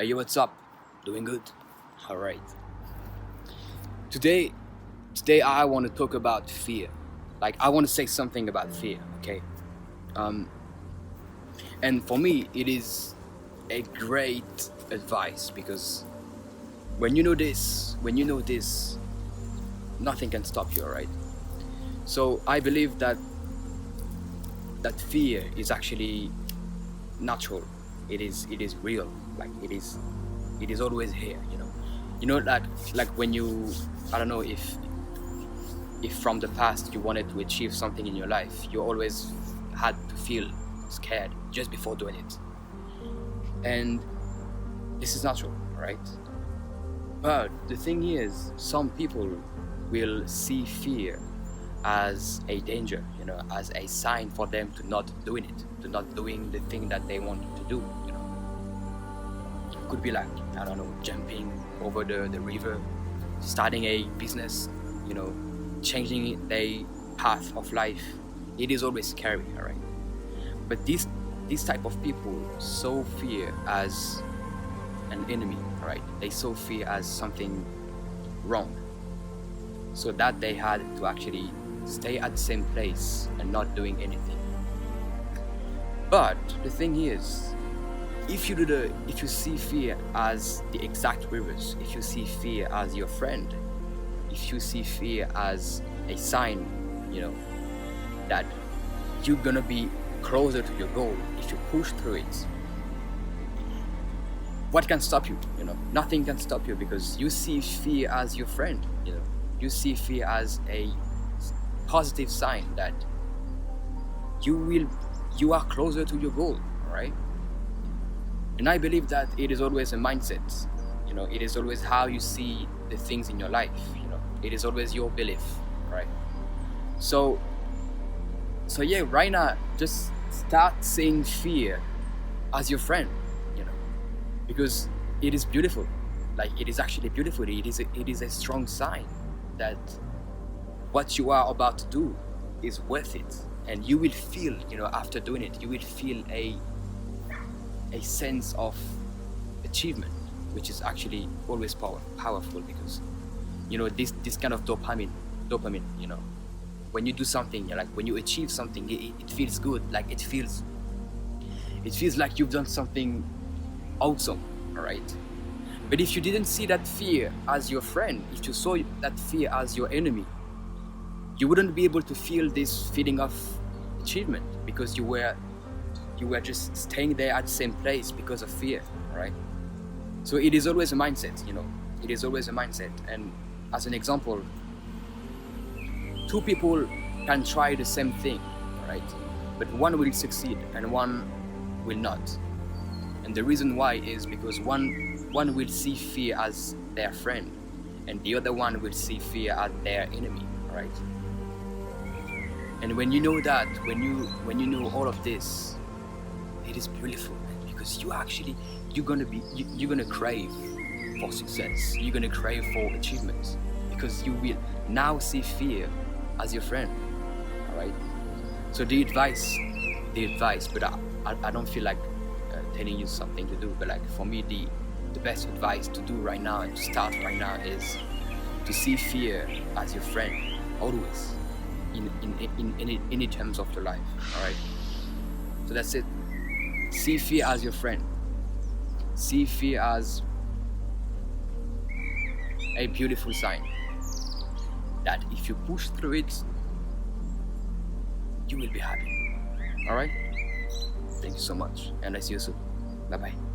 Hey, yo, what's up? Doing good? Alright. Today, today I want to talk about fear. Like, I want to say something about fear, okay? Um, and for me, it is a great advice because when you know this, nothing can stop you, alright? So I believe that fear is actually natural. It is real. Like it is always here. Like when you, I don't know if from the past you wanted to achieve something in your life, you always had to feel scared just before doing it, and this is natural, right? But the thing is, some people will see fear as a danger, as a sign for them to not doing it, to not doing the thing that they want to do. It could be like, I don't know, jumping over the river, starting a business, changing the path of life. It is always scary, alright? But this type of people saw fear as an enemy, right? They saw fear as something wrong, so that they had to actually stay at the same place and not doing anything. But the thing is, if you see fear as the exact reverse, if you see fear as your friend, if you see fear as a sign, that you're gonna be closer to your goal if you push through it, what can stop you? Nothing can stop you, because you see fear as your friend. You see fear as a positive sign that you are closer to your goal, right? And I believe that it is always a mindset. It is always how you see the things in your life. It is always your belief, right? So yeah, right now, just start seeing fear as your friend, because it is beautiful. Like, it is actually beautiful. It is a strong sign that what you are about to do is worth it, and you will feel, after doing it, you will feel a sense of achievement, which is actually always powerful, because this kind of dopamine, when you do something, like when you achieve something, it feels good. Like it feels like you've done something awesome, all right? But if you didn't see that fear as your friend, if you saw that fear as your enemy, you wouldn't be able to feel this feeling of achievement, because you were just staying there at the same place because of fear, right? So it is always a mindset. It is always a mindset. And as an example, two people can try the same thing, right? But one will succeed and one will not. And the reason why is because one will see fear as their friend, and the other one will see fear as their enemy, right? And when you know that, when you know all of this, it is beautiful, man, because you're gonna crave for success. You're gonna crave for achievements, because you will now see fear as your friend, all right? So the advice, but I don't feel like telling you something to do, but like for me, the best advice to do right now and to start right now is to see fear as your friend, always, in any terms of your life, all right? So that's it. See fear as your friend. See fear as a beautiful sign that if you push through it, you will be happy. All right? Thank you so much, and I see you soon. Bye bye.